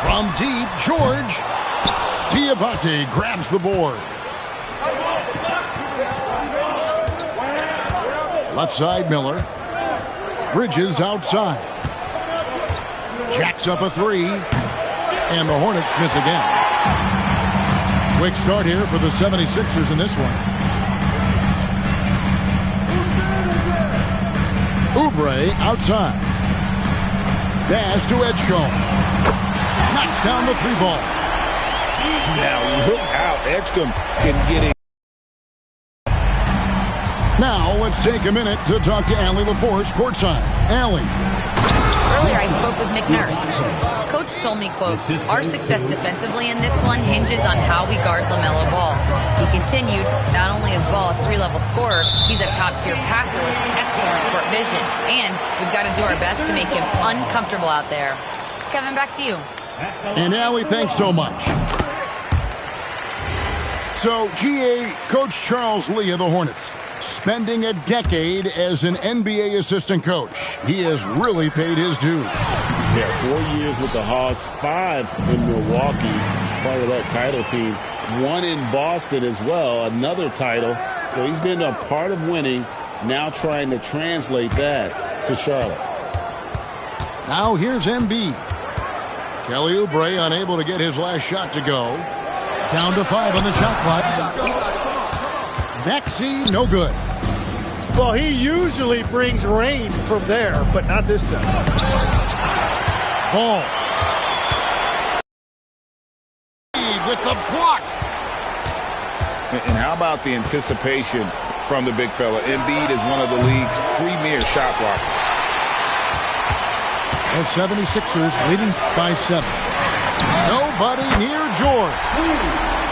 From deep, George. Diabate grabs the board. Left side, Miller. Bridges outside. Jacks up a three. And the Hornets miss again. Quick start here for the 76ers in this one. Oubre outside. Dash to Edgecombe. Knocks down the three ball. Now look how Edgecombe can get it. Now let's take a minute to talk to Allie LaForce courtside. Allie. Earlier I spoke with Nick Nurse. Coach told me, quote, our success defensively in this one hinges on how we guard LaMelo Ball. He continued, not only is Ball a three-level scorer, he's a top-tier passer with excellent court vision. And we've got to do our best to make him uncomfortable out there. Kevin, back to you. And Allie, thanks so much. So, GA, Coach Charles Lee of the Hornets, spending a decade as an NBA assistant coach. He has really paid his dues. Yeah, 4 years with the Hawks, 5 in Milwaukee, part of that title team. 1 in Boston as well, another title. So he's been a part of winning, now trying to translate that to Charlotte. Now here's Embiid. Kelly Oubre unable to get his last shot to go. Down to 5 on the shot clock. Maxey, no good. Well, he usually brings rain from there, but not this time. Ball. With the block. And how about the anticipation from the big fella? Embiid is one of the league's premier shot blockers. The 76ers leading by 7. Nobody near George.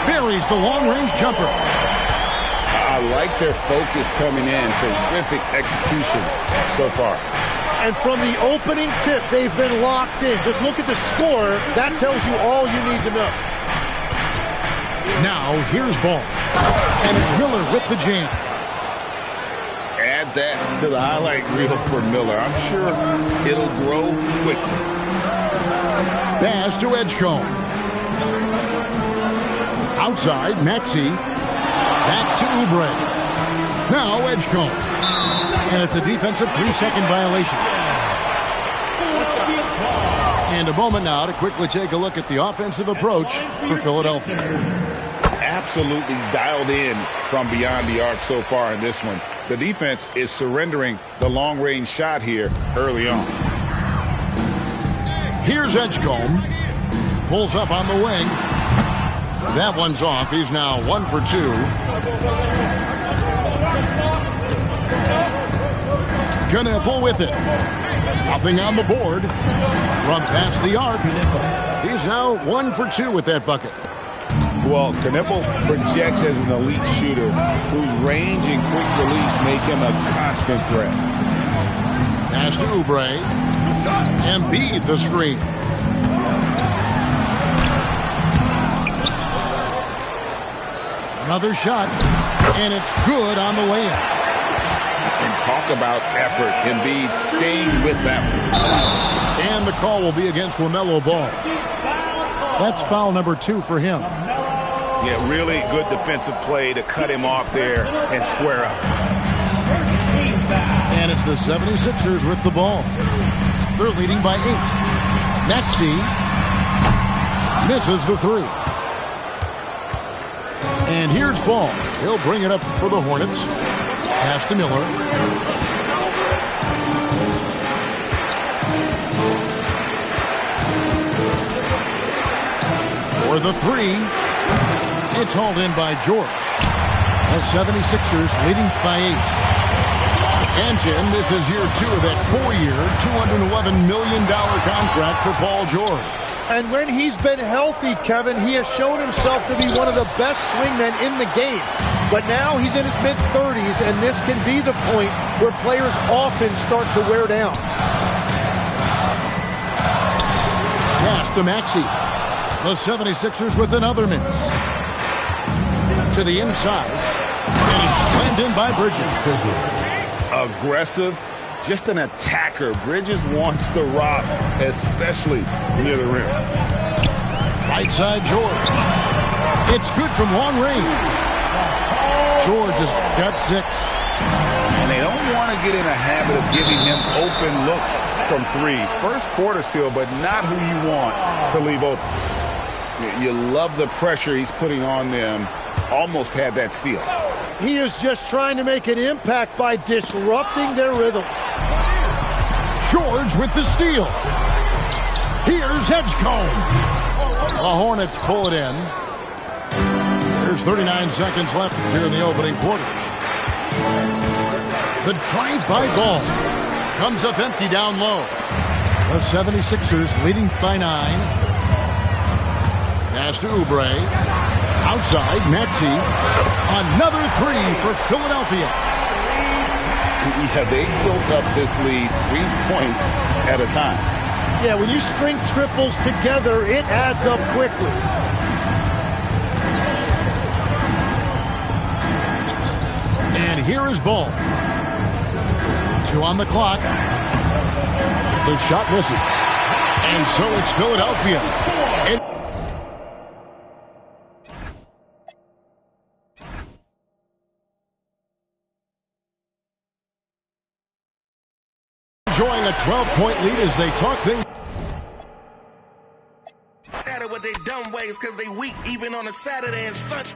Buries the long-range jumper. I like their focus coming in. Terrific execution so far. And from the opening tip, they've been locked in. Just look at the score. That tells you all you need to know. Now, here's Ball. And it's Miller with the jam. Add that to the highlight reel for Miller. I'm sure it'll grow quickly. Pass to Edgecombe. Outside, Maxey. Back to Oubre. Now Edgecombe. And it's a defensive 3-second violation. And a moment now to quickly take a look at the offensive approach for Philadelphia. Absolutely dialed in from beyond the arc so far in this one. The defense is surrendering the long-range shot here early on. Here's Edgecombe. Pulls up on the wing. That one's off. He's now 1 for 2. Knueppel with it. Nothing on the board. From past the arc. He's now 1 for 2 with that bucket. Well, Knueppel projects as an elite shooter whose range and quick release make him a constant threat. Pass to Oubre. Embiid the screen. Another shot, and it's good on the way in. And talk about effort. Embiid staying with them. And the call will be against LaMelo Ball. That's foul number 2 for him. Yeah, really good defensive play to cut him off there and square up. And it's the 76ers with the ball. They're leading by 8. Maxey misses the 3. And here's Ball. He'll bring it up for the Hornets. Pass to Miller. For the 3. It's hauled in by George. The 76ers leading by 8. And Jim, this is year 2 of that 4-year, $211 million contract for Paul George. And when he's been healthy, Kevin, he has shown himself to be one of the best swingmen in the game. But now he's in his mid-30s, and this can be the point where players often start to wear down. Pass to Maxey. The 76ers with another miss. To the inside. And it's slammed in by Bridges. Aggressive, just an attacker. Bridges wants the rock, especially near the rim. Right side, George. It's good from long range. George has got 6. And they don't want to get in a habit of giving him open looks from 3. First quarter still, but not who you want to leave open. You love the pressure he's putting on them. Almost had that steal. He is just trying to make an impact by disrupting their rhythm. George with the steal. Here's Edgecombe. The Hornets pull it in. There's 39 seconds left here in the opening quarter. The drive-by ball comes up empty down low. The 76ers leading by 9. Pass to Oubre. Outside, Maxey. Another 3 for Philadelphia. Yeah, they built up this lead 3 points at a time. Yeah, when you string triples together, it adds up quickly. And here is Ball. 2 on the clock. The shot misses. And so it's Philadelphia. Enjoying a 12-point lead as they talk things. Matter what they dumb ways, cause they weak even on a Saturday and Sunday.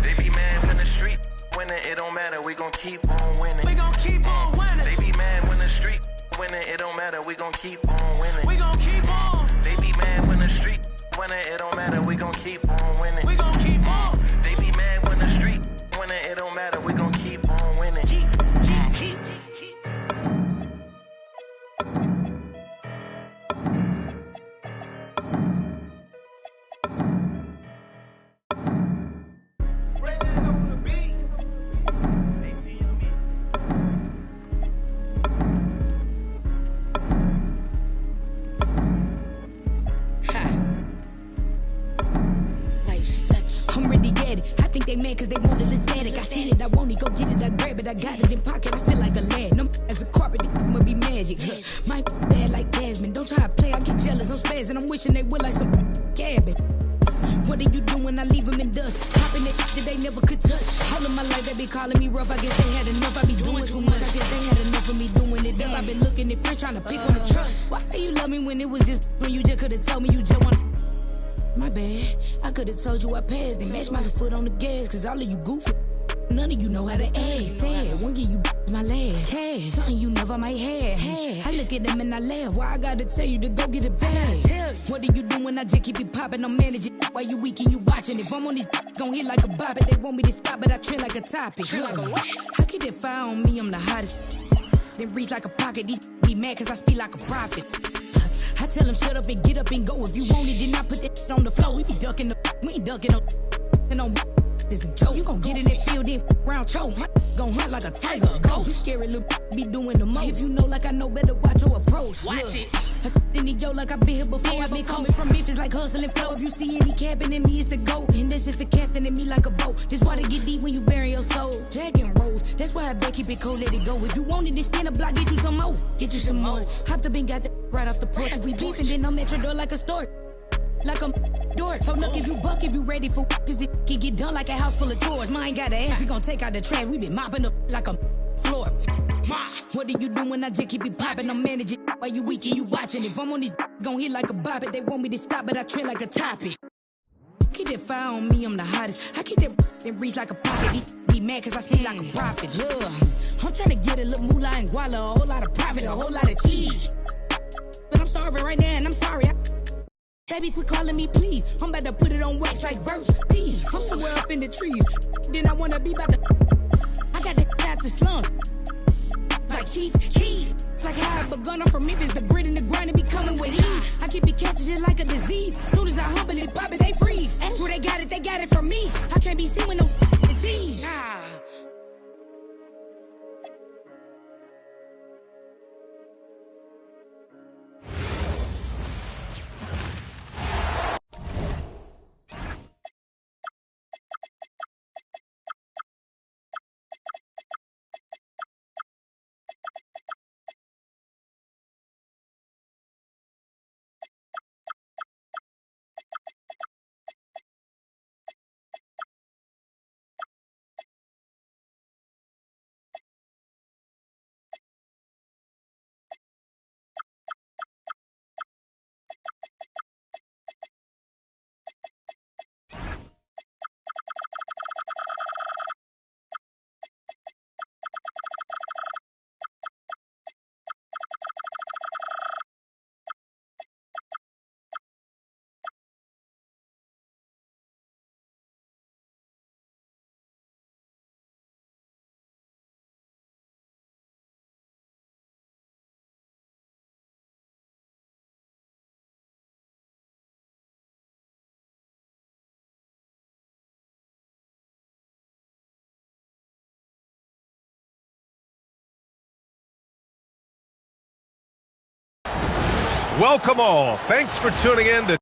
They be mad when the street winning, it don't matter, we gon' keep on winning. We gon' keep on winning. They be mad when the street winning, it don't matter, we gon' keep on winning. We gon' keep on. They be mad when the street winning, it don't matter, we gon' keep on winning. We gon' keep on. They be mad when the street winning, it don't matter, we gon' keep on winning. Cause they wanted the static. I see it, I want it, go get it, I grab it, I got it in pocket, I feel like a lad. No, as a carpet, this I'ma be magic. My bad like Jasmine, don't try to play, I get jealous, I'm spazzing, I'm wishing they would like some cabbage. What are you doing? I leave them in dust. Popping it that they never could touch. All of my life they be calling me rough, I guess they had enough, I be doing too much. I guess they had enough of me doing it. I've been looking at friends trying to pick on the trust. Why say you love me when it was just when you just could've told me you just want. My bad, I could've told you I passed and matched my foot on the gas. Cause all of you goofy, none of you know how to act. Sad, won't give you my last. Hey, something you never might have. Hey, I look at them and I laugh. Why I gotta tell you to go get it back? What are you doing? I just keep it popping. I'm managing while you weak and you watching. If I'm on these gon' hit like a bop it. They want me to stop it, I trend like a topic. How could that fire on me? I'm the hottest. Then reach like a pocket. These be mad cause I speak like a prophet. I tell them shut up and get up and go. If you want it, then I put that on the floor. We be ducking the, we ain't ducking no, and on this a joke. You gon' get in that field, then round choke. My gon' hunt like a tiger, ghost. You scary little be doing the most. If you know like I know, better watch your approach. Watch it. I in the yo like I been here before. I been coming from Memphis like hustling flow. If you see any capping in me, it's the GOAT. And that's just the captain in me like a boat. This water get deep when you bury your soul. Dragging rolls, that's why I bet keep it cold, let it go. If you want it, then spin a block, get you some more. Get you some more. Hopped up and got that right off the porch. If we beefing, then I'm at your door like a stork. Like I'm dork. So look if you buck, if you ready for cause it can get done like a house full of chores. Mine got an ass, we gon' take out the trash. We been mopping up like a floor. What are you doing? I just keep it popping. I'm managing while you weak and you watching. If I'm on this gon' hit like a bop it. They want me to stop, but I trend like a topic. Keep that fire on me, I'm the hottest. I keep that reach like a pocket. Be mad cause I speak like a prophet. Look, I'm trying to get a little moolah and guala, a whole lot of profit, a whole lot of cheese. But I'm starving right now and I'm sorry. Baby, quit calling me, please. I'm about to put it on wax like birds. Please, I'm somewhere up in the trees. Then I wanna be about to. I got the out the slump. Like Chief. Like how I begun, I'm from Memphis. The grit and the grind to be coming with ease. I keep it catching just like a disease. Soon as I hump it, pop it, they freeze. Ask where they got it from me. I can't be seen with no thieves. Welcome all. Thanks for tuning in to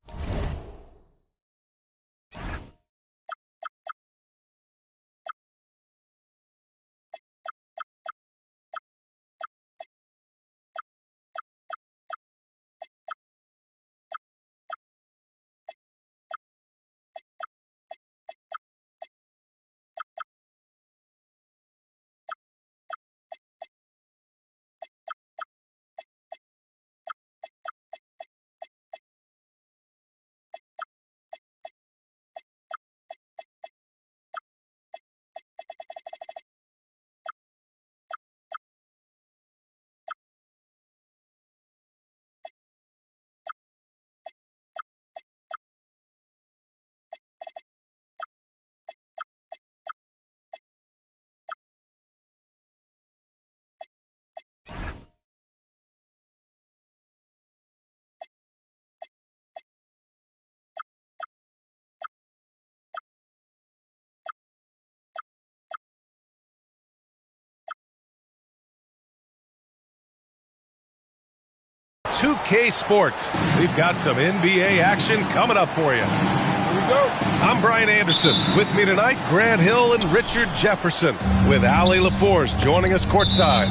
K Sports. We've got some NBA action coming up for you. Here we go. I'm Brian Anderson. With me tonight, Grant Hill and Richard Jefferson, with Allie LaForce joining us courtside.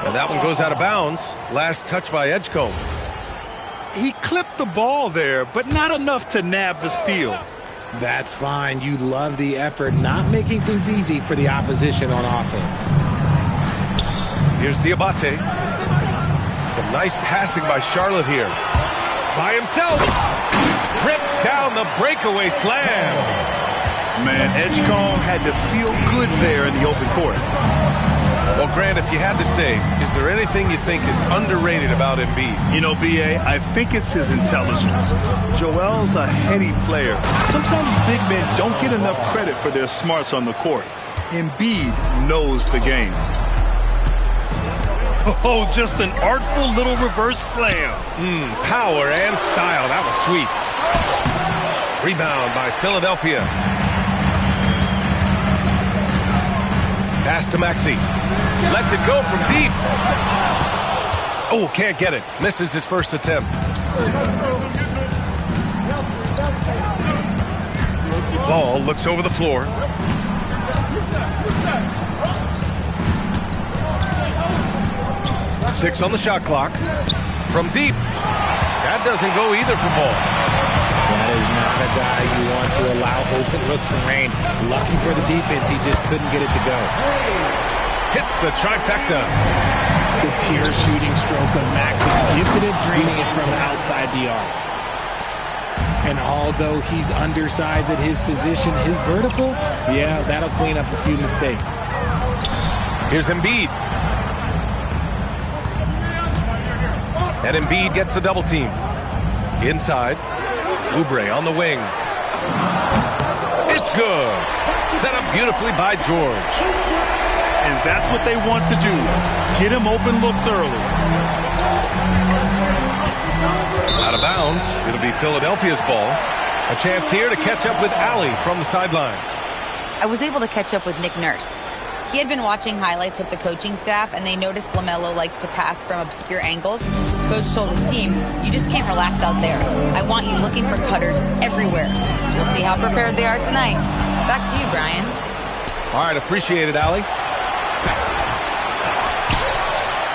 And that one goes out of bounds. Last touch by Edgecombe. He clipped the ball there, but not enough to nab the steal. That's fine. You love the effort, not making things easy for the opposition on offense. Here's Diabate. Some nice passing by Charlotte here. By himself. Rips down the breakaway slam. Man, Edgecombe had to feel good there in the open court. Well, Grant, if you had to say, is there anything you think is underrated about Embiid? You know, B.A., I think it's his intelligence. Joel's a heady player. Sometimes big men don't get enough credit for their smarts on the court. Embiid knows the game. Oh, just an artful little reverse slam. Power and style. That was sweet. Rebound by Philadelphia. Pass to Maxey. Lets it go from deep. Oh, can't get it. Misses his first attempt. Ball looks over the floor. Six on the shot clock. From deep. That doesn't go either for Ball. That is not a guy you want to allow open looks from range. Lucky for the defense, he just couldn't get it to go. Hits the trifecta. The pure shooting stroke of Maxey, gifted at draining it from outside the arc. And although he's undersized at his position, his vertical, yeah, that'll clean up a few mistakes. Here's Embiid. And Embiid gets the double team. Inside. Oubre on the wing. It's good. Set up beautifully by George. And that's what they want to do. Get him open looks early. Out of bounds. It'll be Philadelphia's ball. A chance here to catch up with Allie from the sideline. I was able to catch up with Nick Nurse. He had been watching highlights with the coaching staff, and they noticed LaMelo likes to pass from obscure angles. Coach told his team, you just can't relax out there. I want you looking for cutters everywhere. We'll see how prepared they are tonight. Back to you, Brian. All right, appreciate it, Allie.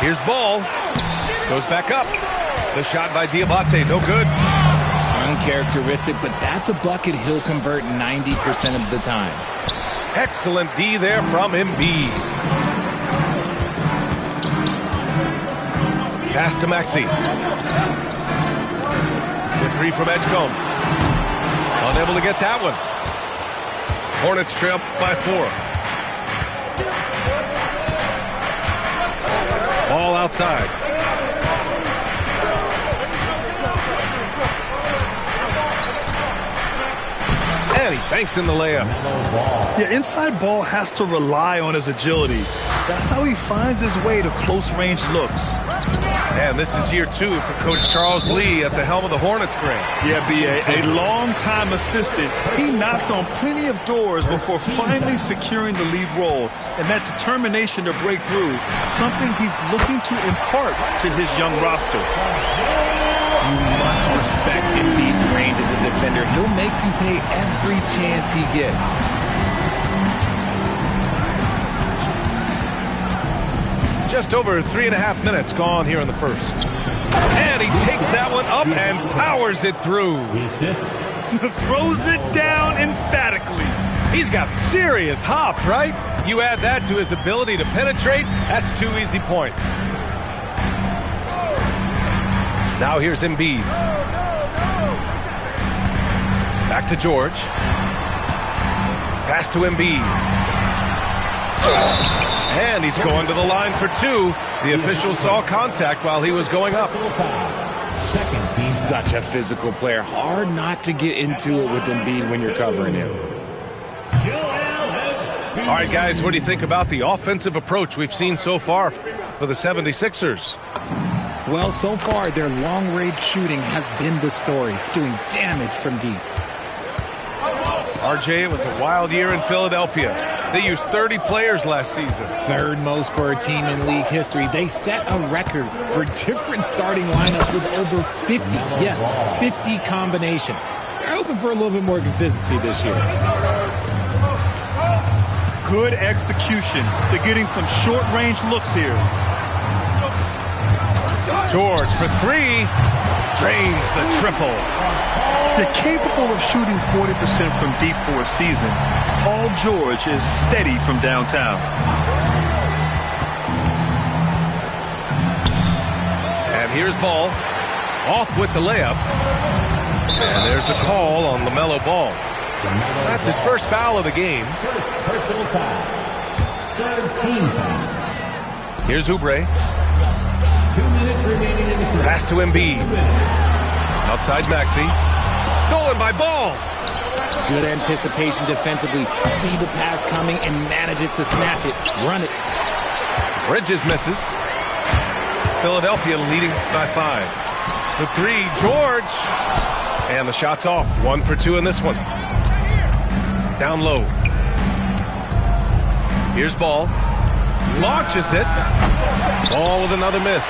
Here's Ball. Goes back up. The shot by Diabate, no good. Uncharacteristic, but that's a bucket he'll convert 90% of the time. Excellent D there from Embiid. Pass to Maxey. The three from Edgecombe. Unable to get that one. Hornets trail by 4. Ball outside. And he banks in the layup. Yeah, inside Ball has to rely on his agility. That's how he finds his way to close range looks. And this is year 2 for Coach Charles Lee at the helm of the Hornets, Grant. Yeah, B.A., a long-time assistant. He knocked on plenty of doors before finally securing the lead role. And that determination to break through, something he's looking to impart to his young roster. You must respect Embiid's range as a defender. He'll make you pay every chance he gets. Just over 3.5 minutes gone here in the first. And he takes that one up and powers it through. Throws it down emphatically. He's got serious hop, right? You add that to his ability to penetrate, that's 2 easy points. Now here's Embiid. Back to George. Pass to Embiid. And he's going to the line for 2. The official saw contact while he was going up. Such a physical player. Hard not to get into it with Embiid when you're covering him. All right, guys, what do you think about the offensive approach we've seen so far for the 76ers? Well, so far, their long-range shooting has been the story, doing damage from deep. RJ, it was a wild year in Philadelphia. They used 30 players last season. Third most for a team in league history. They set a record for different starting lineups with over 50. Yes, 50 combinations. They're hoping for a little bit more consistency this year. Good execution. They're getting some short-range looks here. George for 3. Drains the triple. They're capable of shooting 40% from deep for a season. Paul George is steady from downtown. And here's Ball. Off with the layup. And there's the call on LaMelo Ball. That's his first foul of the game. Personal foul. 13 foul. Here's Oubre. 2 minutes remaining in the quarter. Pass to Embiid. Outside Maxey. Stolen by Ball. Good anticipation defensively. See the pass coming and manages to snatch it. Run it. Bridges misses. Philadelphia leading by 5. For 3, George. And the shot's off. 1 for 2 in this one. Down low. Here's Ball. Launches it. Ball with another miss.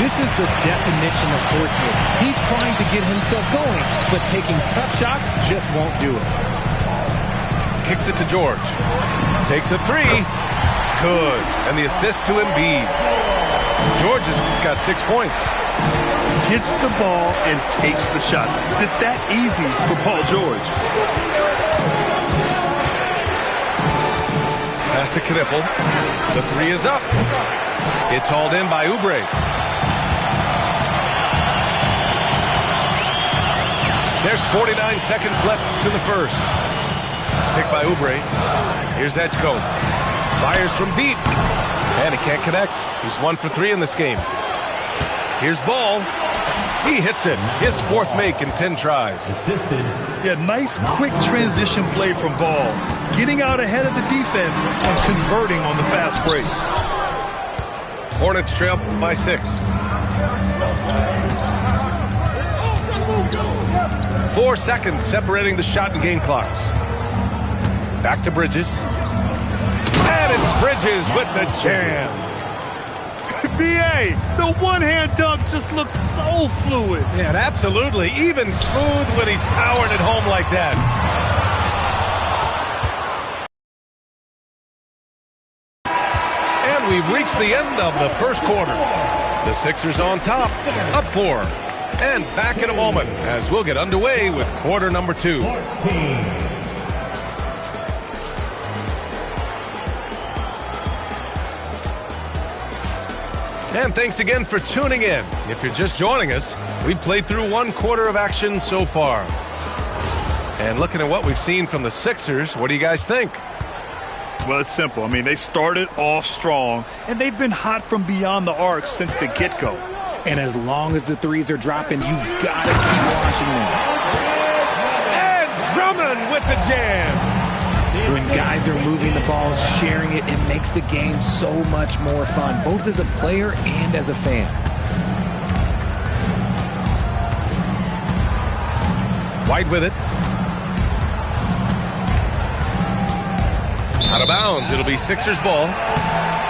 This is the definition of forceman. He's trying to get himself going, but taking tough shots just won't do it. Kicks it to George. Takes a 3. Good. And the assist to Embiid. George has got 6 points. Gets the ball and takes the shot. It's that easy for Paul George. Pass to Knipple. The 3 is up. It's hauled in by Oubre. There's 49 seconds left to the first. Pick by Oubre. Here's Edgecombe. Fires from deep. And he can't connect. He's 1 for 3 in this game. Here's Ball. He hits it. His 4th make in 10 tries. Yeah, nice quick transition play from Ball. Getting out ahead of the defense and converting on the fast break. Hornets trail by 6. 4 seconds separating the shot and game clocks. Back to Bridges. And it's Bridges with the jam. B.A., the one-hand dunk just looks so fluid. Yeah, absolutely. Even smooth when he's powering it home like that. And we've reached the end of the first quarter. The Sixers on top, up 4. And back in a moment as we'll get underway with quarter number 2. And thanks again for tuning in. If you're just joining us, we've played through 1 quarter of action so far. And looking at what we've seen from the Sixers, what do you guys think? Well, it's simple. I mean, they started off strong, and they've been hot from beyond the arc since the get-go. And as long as the threes are dropping, you've got to keep watching them. And Drummond with the jam. When guys are moving the ball, sharing it, it makes the game so much more fun, both as a player and as a fan. White with it. Out of bounds. It'll be Sixers ball.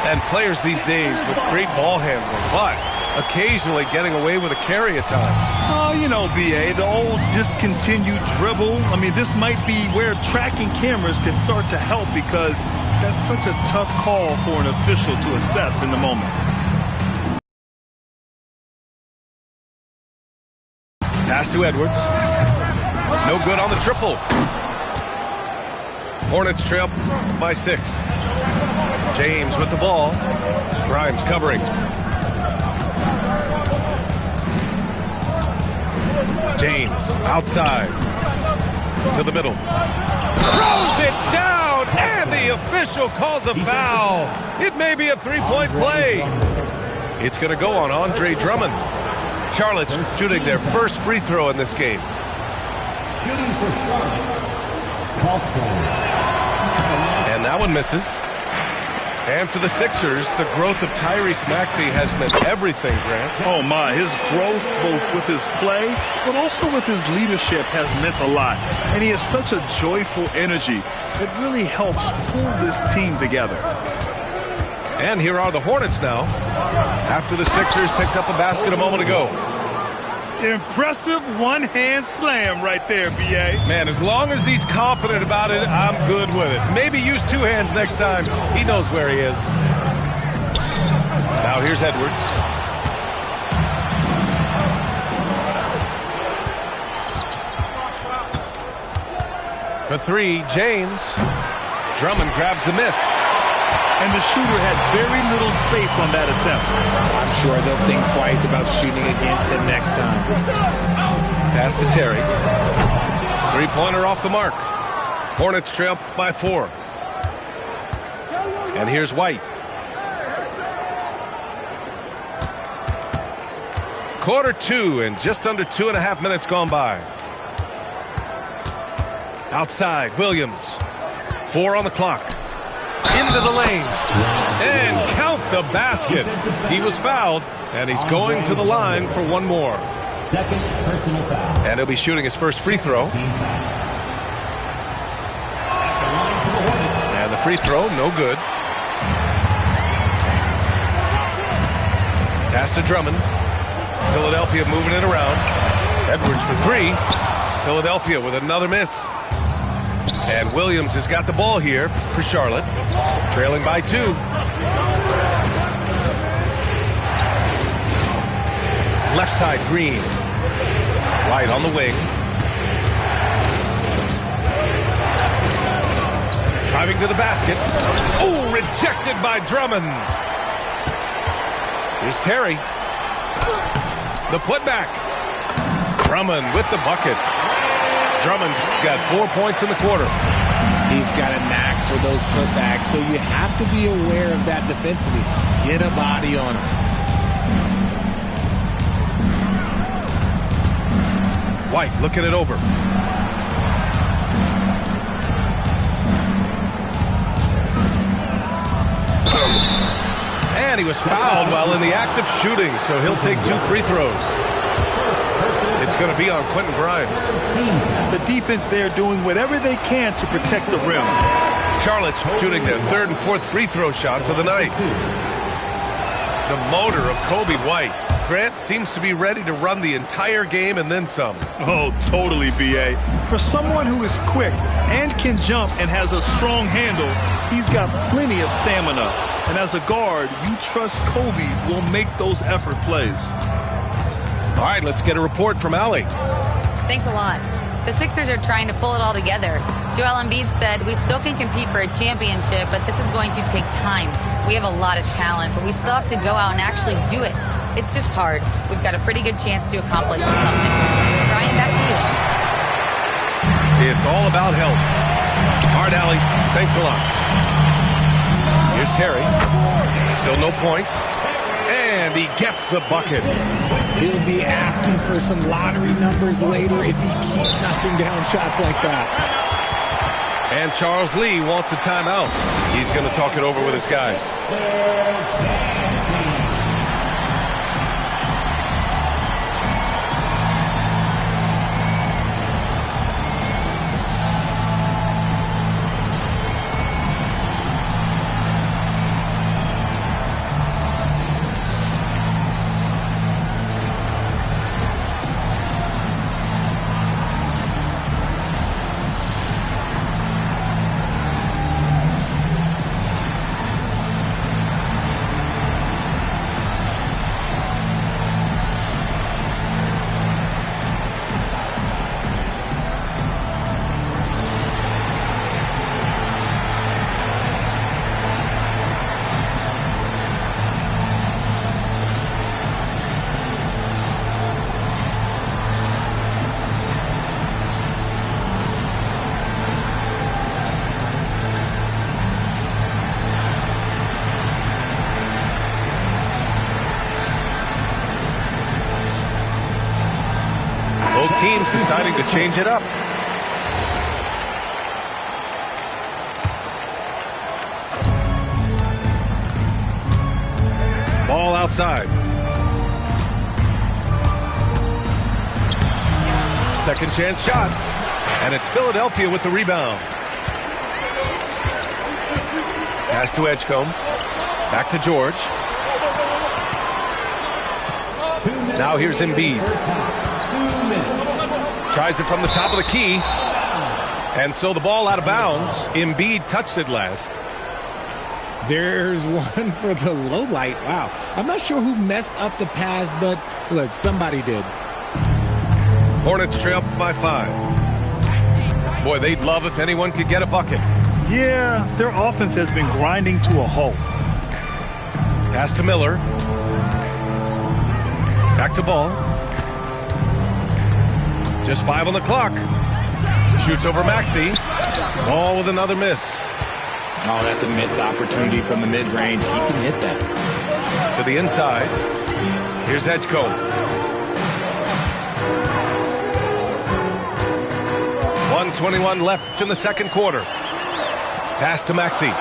And players these days with great ball handling, but occasionally getting away with a carry at times. Oh, you know, B.A., the old discontinued dribble. I mean, this might be where tracking cameras can start to help because that's such a tough call for an official to assess in the moment. Pass to Edwards. No good on the triple. Hornets trail by 6. James with the ball. Grimes covering. James outside to the middle. Throws it down, and the official calls a foul. It may be a three-point play. It's going to go on Andre Drummond. Charlotte's shooting their first free throw in this game. Shooting for Charlotte. And that one misses. And for the Sixers, the growth of Tyrese Maxey has meant everything, Grant. Oh, my. His growth, both with his play, but also with his leadership, has meant a lot. And he has such a joyful energy that really helps pull this team together. And here are the Hornets now, after the Sixers picked up a basket a moment ago. Impressive one-hand slam right there, B.A. Man, as long as he's confident about it, I'm good with it. Maybe use 2 hands next time. He knows where he is. Now here's Edwards. For 3, James. Drummond grabs the miss. And the shooter had very little space on that attempt. I'm sure they'll think twice about shooting against him next time. Pass to Terry. 3-pointer off the mark. Hornets trail by 4. And here's White. Quarter 2 and just under 2.5 minutes gone by. Outside, Williams. 4 on the clock. Into the lane. And count the basket. He was fouled, and he's going to the line for one more. Second personal foul. And he'll be shooting his first free throw. And the free throw, no good. Pass to Drummond. Philadelphia moving it around. Edwards for 3. Philadelphia with another miss. And Williams has got the ball here for Charlotte. Trailing by 2. Left side, Green. White on the wing. Driving to the basket. Oh, rejected by Drummond. Here's Terry. The putback. Drummond with the bucket. Drummond's got 4 points in the quarter. He's got a knack for those putbacks, so you have to be aware of that defensively. Get a body on him. White looking it over. And he was fouled while in the act of shooting, so he'll take 2 free throws. It's going to be on Quentin Grimes. The defense there doing whatever they can to protect the rim. Charlotte's shooting their 3rd and 4th free throw shots of the night. The motor of Kobe White. Grant seems to be ready to run the entire game and then some. Oh, totally, B.A. For someone who is quick and can jump and has a strong handle, he's got plenty of stamina. And as a guard, you trust Kobe will make those effort plays. All right, let's get a report from Allie. Thanks a lot. The Sixers are trying to pull it all together. Joel Embiid said, "We still can compete for a championship, but this is going to take time. We have a lot of talent, but we still have to go out and actually do it. It's just hard. We've got a pretty good chance to accomplish something." Brian, back to you. It's all about health. All right, Allie, thanks a lot. Here's Terry. Still no points. And he gets the bucket. He'll be asking for some lottery numbers later if he keeps knocking down shots like that. And Charles Lee wants a timeout. He's going to talk it over with his guys. Both teams deciding to change it up. Ball outside. Second chance shot. And it's Philadelphia with the rebound. Pass to Edgecombe. Back to George. Now here's Embiid. Tries it from the top of the key. And so the ball out of bounds. Embiid touched it last. There's one for the low light. Wow. I'm not sure who messed up the pass, but look, somebody did. Hornets trail by 5. Boy, they'd love if anyone could get a bucket. Yeah, their offense has been grinding to a halt. Pass to Miller. Back to Ball. Just 5 on the clock. Shoots over Maxey. Ball with another miss. Oh, that's a missed opportunity from the mid-range. He can hit that. To the inside. Here's Edgecombe. 1:21 left in the second quarter. Pass to Maxey.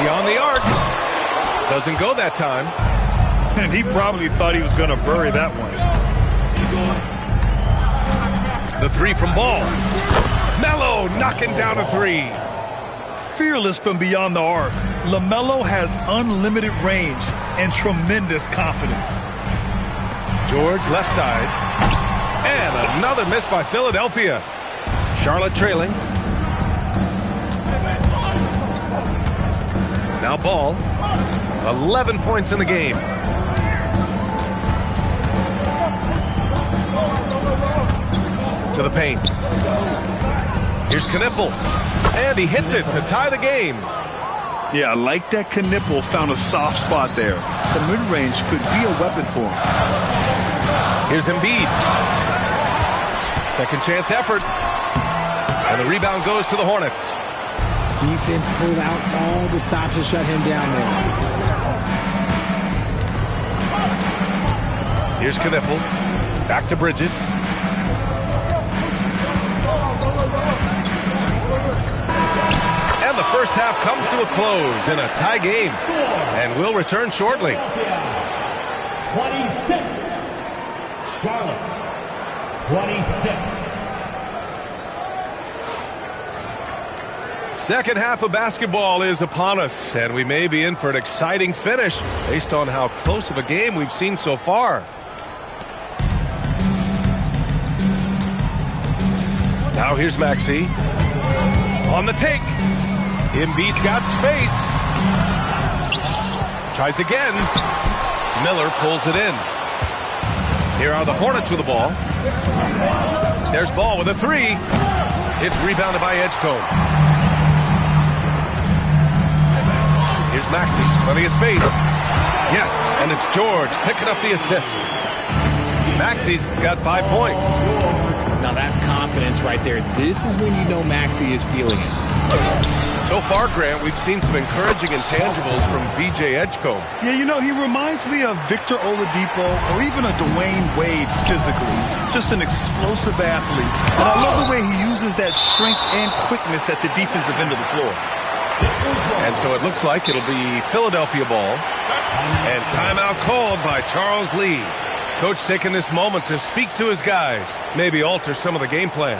Beyond the arc. Doesn't go that time. And he probably thought he was going to bury that one. The three from Ball. Melo knocking down a three. Fearless from beyond the arc. LaMelo has unlimited range and tremendous confidence. George left side. And another miss by Philadelphia. Charlotte trailing. Now Ball. 11 points in the game. To the paint. Here's Knipple. And he hits it to tie the game. Yeah, I like that Knipple found a soft spot there. The mid-range could be a weapon for him. Here's Embiid. Second chance effort. And the rebound goes to the Hornets. Defense pulled out all the stops to shut him down there. Here's Knipple. Back to Bridges. And the first half comes to a close in a tie game. And we'll return shortly. 26. Charlotte. 26. Second half of basketball is upon us, and we may be in for an exciting finish based on how close of a game we've seen so far. Now here's Maxey. On the take. Embiid's got space. Tries again. Miller pulls it in. Here are the Hornets with the ball. There's Ball with a three. It's rebounded by Edgecombe. Here's Maxey, plenty of space. Yes, and it's George picking up the assist. Maxey's got 5 points. Now that's confidence right there. This is when you know Maxey is feeling it. So far, Grant, we've seen some encouraging intangibles from VJ Edgecombe. Yeah, you know, he reminds me of Victor Oladipo or even a Dwayne Wade physically. Just an explosive athlete. And I love the way he uses that strength and quickness at the defensive end of the floor. And so it looks like it'll be Philadelphia ball. And timeout called by Charles Lee. Coach taking this moment to speak to his guys, maybe alter some of the game plan.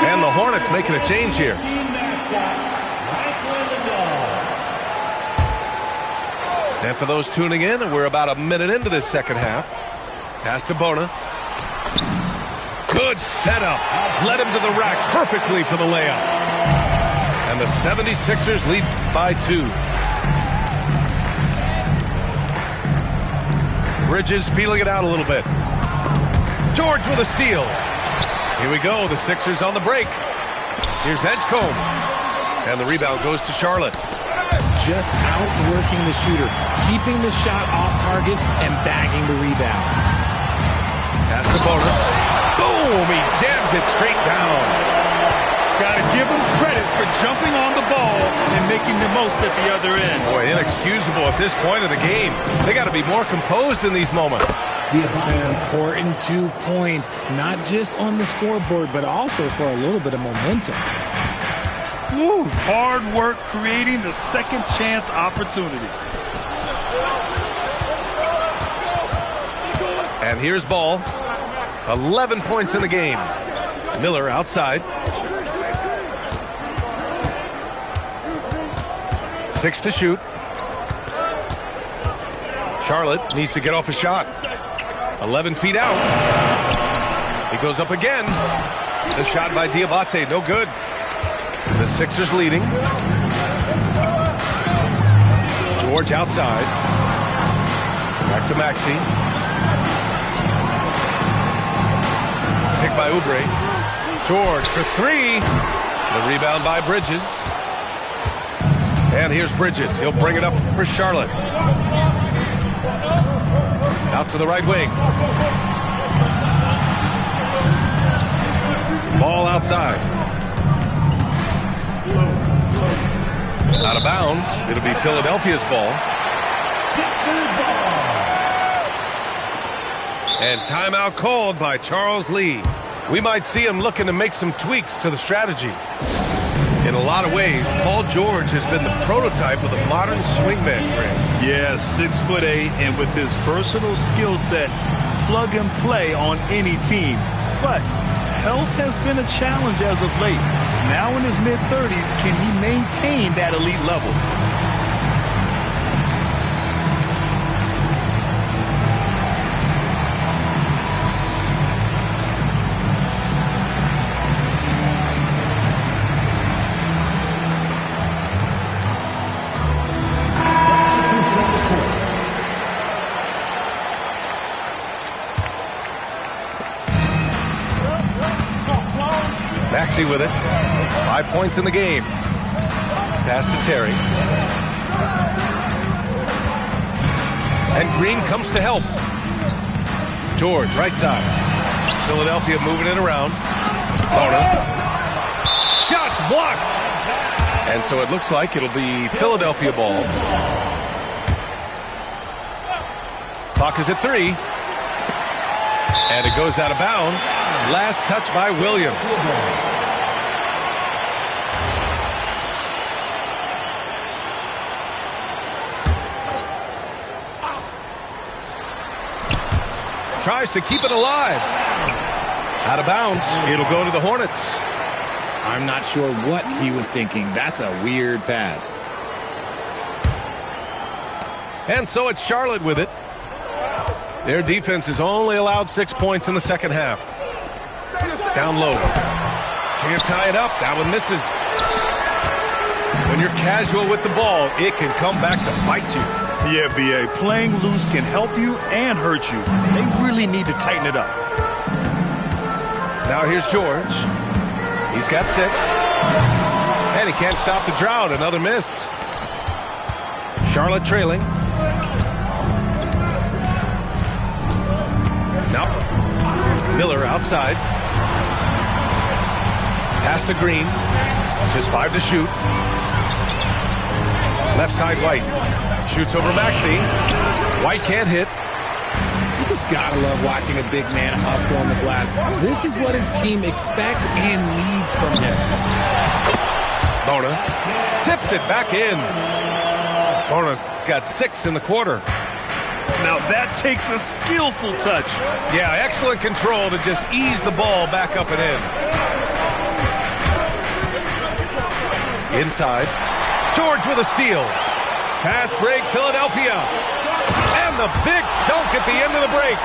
And the Hornets making a change here. And for those tuning in, we're about a minute into this second half. Pass to Bona. Good setup. Led him to the rack perfectly for the layup. And the 76ers lead by 2. Bridges feeling it out a little bit. George with a steal. Here we go. The Sixers on the break. Here's Edgecombe. And the rebound goes to Charlotte. just outworking the shooter, keeping the shot off target and bagging the rebound. Pass to Bona. Boom! He jams it straight down. Got to give him credit for jumping on the ball and making the most at the other end. Boy, inexcusable at this point of the game. They got to be more composed in these moments. An important 2 points, not just on the scoreboard, but also for a little bit of momentum. Woo, hard work creating the second chance opportunity. And here's Ball. 11 points in the game. Miller outside. 6 to shoot. Charlotte needs to get off a shot. 11 feet out. He goes up again. The shot by Diabate, no good. The Sixers leading. George outside. Back to Maxey. Pick by Oubre. George for 3. The rebound by Bridges. And here's Bridges. He'll bring it up for Charlotte. Out to the right wing. Ball outside. Out of bounds. It'll be Philadelphia's ball. And timeout called by Charles Lee. We might see him looking to make some tweaks to the strategy. In a lot of ways, Paul George has been the prototype of the modern swingman, Greg. Yeah, 6'8", and with his versatile skill set, plug and play on any team. But health has been a challenge as of late. Now in his mid-30s, can he maintain that elite level? Maxey with it. 5 points in the game. Pass to Terry. And Green comes to help. George, right side. Philadelphia moving it around. Bona. Shots blocked. And so it looks like it'll be Philadelphia ball. Clock is at 3. And it goes out of bounds. Last touch by Williams. Tries to keep it alive. Out of bounds. It'll go to the Hornets. I'm not sure what he was thinking. That's a weird pass. And so it's Charlotte with it. Their defense has only allowed 6 points in the second half. Down low. Can't tie it up. That one misses. When you're casual with the ball, it can come back to bite you. Yeah, B.A. Playing loose can help you and hurt you. They really need to tighten it up. Now here's George. He's got 6. And he can't stop the drought. Another miss. Charlotte trailing. Now Miller outside. Pass to Green. Just 5 to shoot. Left side White. Shoots over Maxey. White can't hit. You just gotta love watching a big man hustle on the glass. This is what his team expects and needs from him. Bona tips it back in. Bona's got 6 in the quarter. Now that takes a skillful touch. Yeah, excellent control to just ease the ball back up and in. Inside. George with a steal. Fast break, Philadelphia. And the big dunk at the end of the break.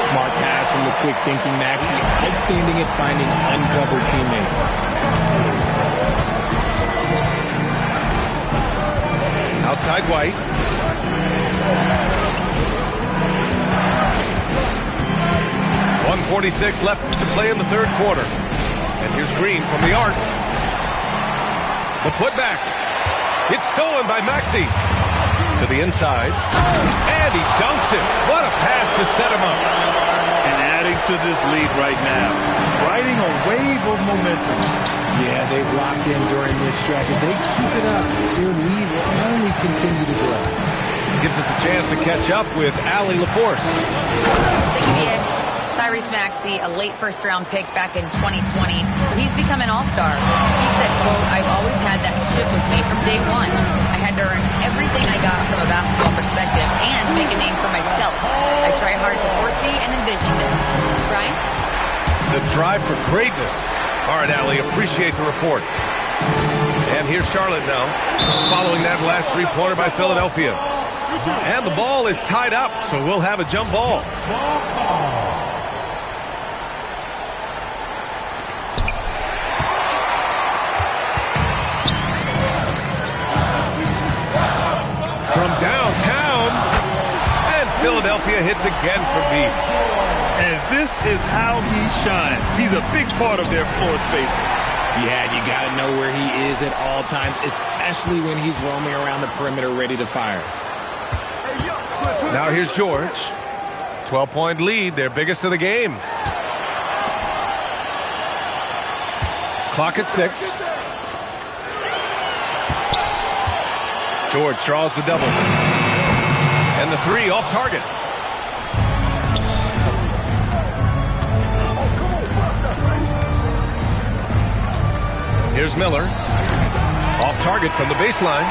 Smart pass from the quick-thinking Maxey. Outstanding at finding uncovered teammates. Outside White. .146 left to play in the third quarter. And here's Green from the arc. The putback. It's stolen by Maxey. To the inside. And he dunks it. What a pass to set him up. And adding to this lead right now. Riding a wave of momentum. Yeah, they've locked in during this stretch. If they keep it up, their lead will only continue to grow. Gives us a chance to catch up with Allie LaForce. Thank you, Tyrese Maxey, a late first-round pick back in 2020, but he's become an all-star. He said, quote, "I've always had that chip with me from day one. I had to earn everything I got from a basketball perspective and make a name for myself. I try hard to foresee and envision this." Brian? The drive for greatness. All right, Allie, appreciate the report. And here's Charlotte now, following that last three-pointer by Philadelphia. And the ball is tied up, so we'll have a jump ball. From downtown, and Philadelphia hits again from deep. And this is how he shines. He's a big part of their floor spacing. Yeah, you got to know where he is at all times, especially when he's roaming around the perimeter ready to fire. Now here's George. 12-point lead, their biggest of the game. Clock at 6. George draws the double. And the three off target. Here's Miller. Off target from the baseline.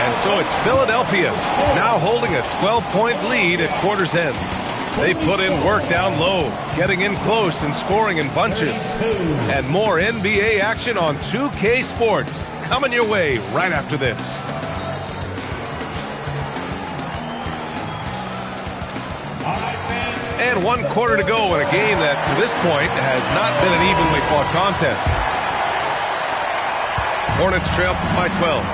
And so it's Philadelphia now holding a 12-point lead at quarter's end. They put in work down low, getting in close and scoring in bunches. And more NBA action on 2K Sports coming your way right after this. And 1 quarter to go in a game that to this point has not been an evenly fought contest. Hornets trail by 12.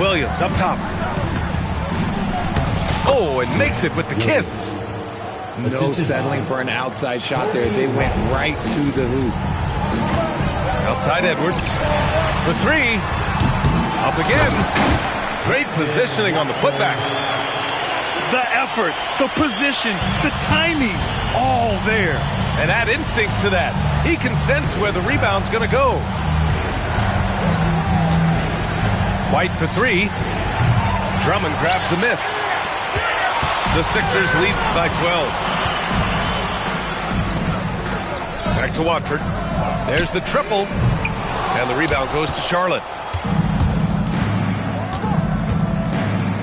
Williams up top. Oh, and makes it with the kiss. No settling for an outside shot there. They went right to the hoop. Outside Edwards. For 3. Up again. Great positioning on the putback. The effort, the position, the timing, all there. And add instincts to that. He can sense where the rebound's going to go. White for 3. Drummond grabs the miss. The Sixers lead by 12. Back to Watford. There's the triple. And the rebound goes to Charlotte.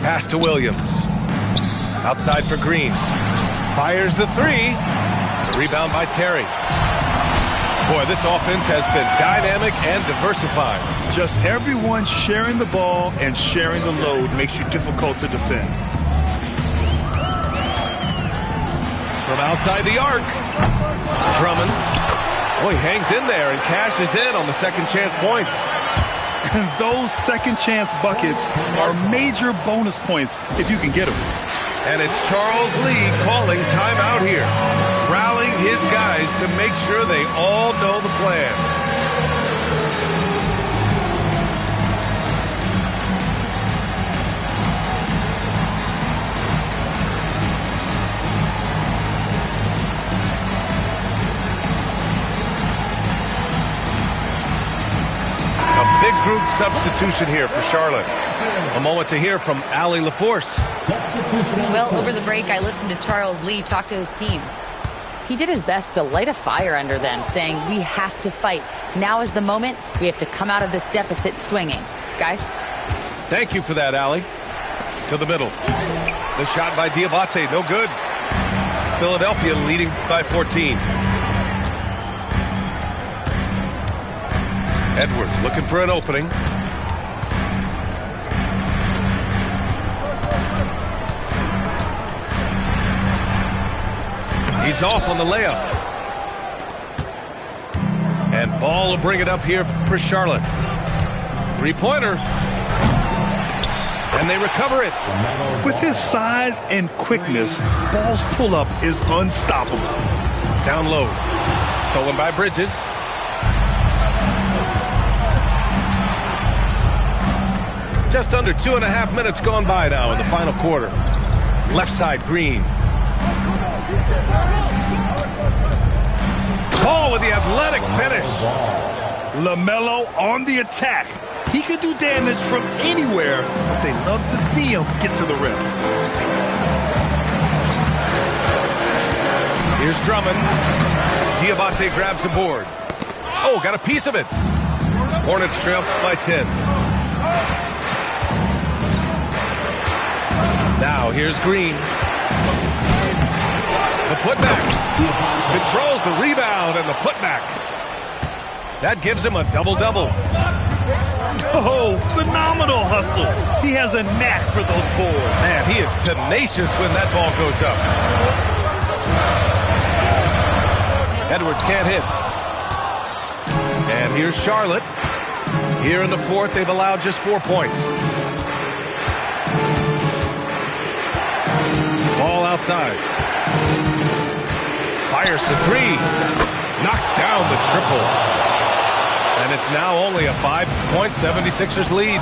Pass to Williams. Outside for Green. Fires the 3. The rebound by Terry. Boy, this offense has been dynamic and diversified. Just everyone sharing the ball and sharing the load makes you difficult to defend. From outside the arc, Drummond. Oh, he hangs in there and cashes in on the second chance points. And those second chance buckets are major bonus points if you can get them. And it's Charles Lee calling timeout here, rallying his guys to make sure they all know the plan. A big group substitution here for Charlotte. A moment to hear from Allie LaForce. Well, over the break, I listened to Charles Lee talk to his team. He did his best to light a fire under them, saying, "We have to fight. Now is the moment. We have to come out of this deficit swinging." Guys? Thank you for that, Allie. To the middle. The shot by Diabate, no good. Philadelphia leading by 14. Edwards looking for an opening. He's off on the layup. And Ball will bring it up here for Charlotte. Three-pointer. And they recover it. With his size and quickness, Ball's pull-up is unstoppable. Down low. Stolen by Bridges. Just under 2.5 minutes gone by now in the final quarter. Left side, Green. Ball with the athletic finish. LaMelo on the attack. He can do damage from anywhere, but they love to see him get to the rim. Here's Drummond. Diabate grabs the board. Oh, got a piece of it. Hornets trail by 10. Now here's Green. The putback. Controls the rebound and the putback. That gives him a double-double. Oh, phenomenal hustle. He has a knack for those boards. Man, he is tenacious when that ball goes up. Edwards can't hit. And here's Charlotte. Here in the fourth, they've allowed just 4 points. Ball outside. Fires to three. Knocks down the triple. And it's now only a 5-point 76ers lead.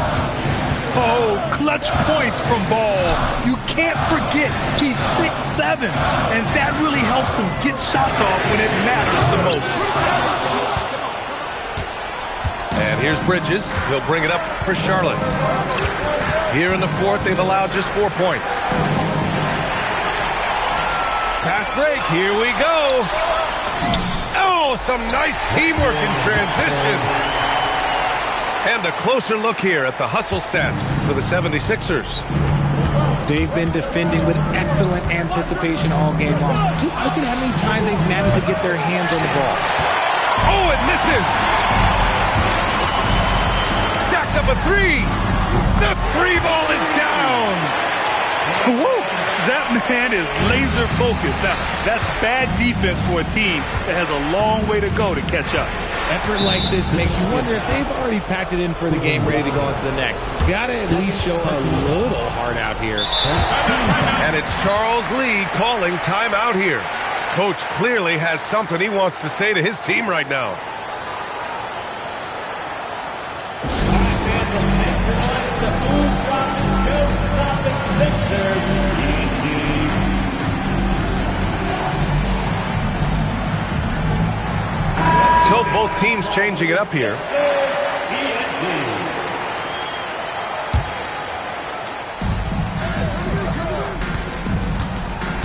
Oh, clutch points from Ball. You can't forget he's 6'7", and that really helps him get shots off when it matters the most. And here's Bridges. He'll bring it up for Charlotte. Here in the fourth, they've allowed just 4 points. Fast break. Here we go. Oh, some nice teamwork in transition. And a closer look here at the hustle stats for the 76ers. They've been defending with excellent anticipation all game long. Just look at how many times they've managed to get their hands on the ball. Oh, it misses. Jacks up a three. The three ball is down. Woo! That man is laser focused. Now, that's bad defense for a team that has a long way to go to catch up. Effort like this makes you wonder if they've already packed it in for the game, ready to go into the next. Gotta at least show a little heart out here. And it's Charles Lee calling timeout here. Coach clearly has something he wants to say to his team right now. So both teams changing it up here.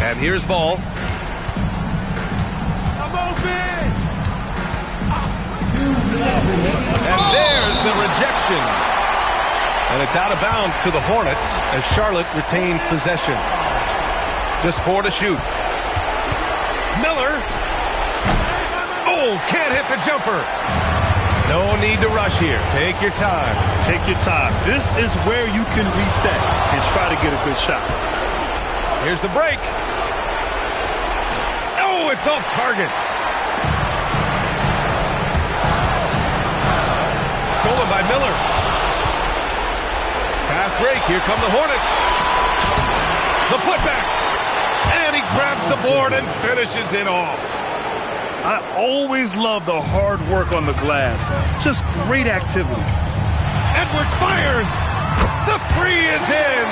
And here's Ball. I'm open! And there's the rejection. And it's out of bounds to the Hornets as Charlotte retains possession. Just 4 to shoot. Miller. Oh, can't hit the jumper. No need to rush here. Take your time. Take your time. This is where you can reset and try to get a good shot. Here's the break. Oh, it's off target. Stolen by Miller. Fast break. Here come the Hornets. The putback. And he grabs the board and finishes it off. I always love the hard work on the glass. Just great activity. Edwards fires. The three is in.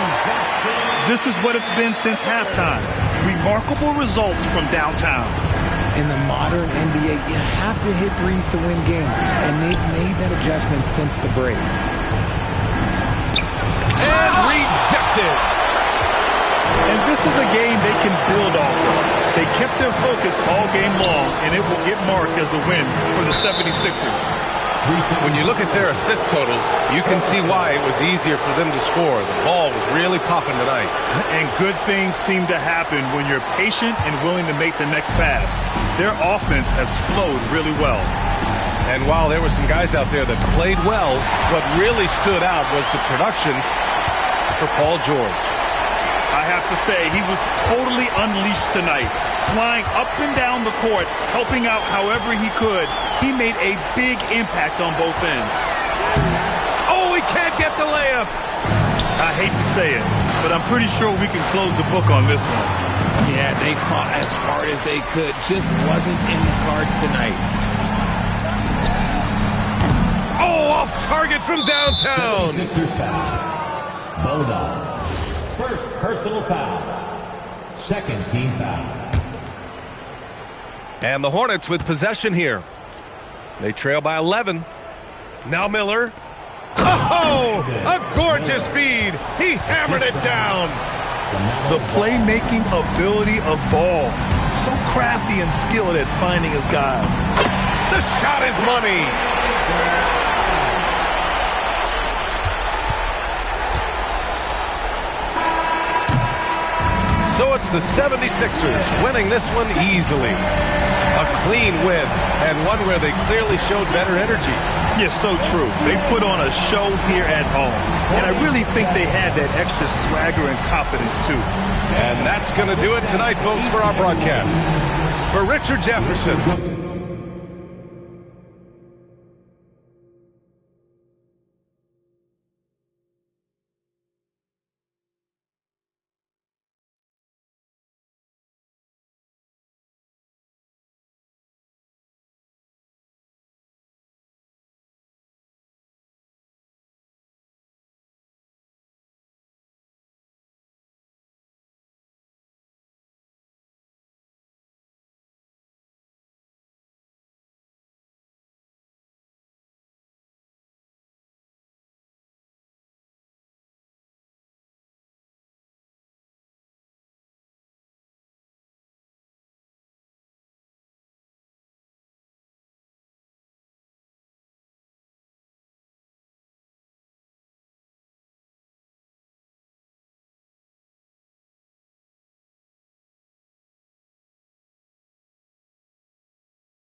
This is what it's been since halftime. Remarkable results from downtown. In the modern NBA, you have to hit threes to win games, and they've made that adjustment since the break. And rejected. And this is a game they can build off of. They kept their focus all game long, and it will get marked as a win for the 76ers. When you look at their assist totals, you can see why it was easier for them to score. The ball was really popping tonight. And good things seem to happen when you're patient and willing to make the next pass. Their offense has flowed really well. And while there were some guys out there that played well, what really stood out was the production for Paul George. I have to say, he was totally unleashed tonight, flying up and down the court, helping out however he could. He made a big impact on both ends. Oh, he can't get the layup. I hate to say it, but I'm pretty sure we can close the book on this one. Yeah, they fought as hard as they could. Just wasn't in the cards tonight. Oh, off target from downtown. Bulldog. First personal foul. Second team foul. And the Hornets with possession here. They trail by 11. Now Miller. Oh, a gorgeous feed. He hammered it down. The playmaking ability of Ball. So crafty and skilled at finding his guys. The shot is money. So it's the 76ers winning this one easily. A clean win, and one where they clearly showed better energy. Yes, so true. They put on a show here at home. And I really think they had that extra swagger and confidence, too. And that's going to do it tonight, folks, for our broadcast. For Richard Jefferson,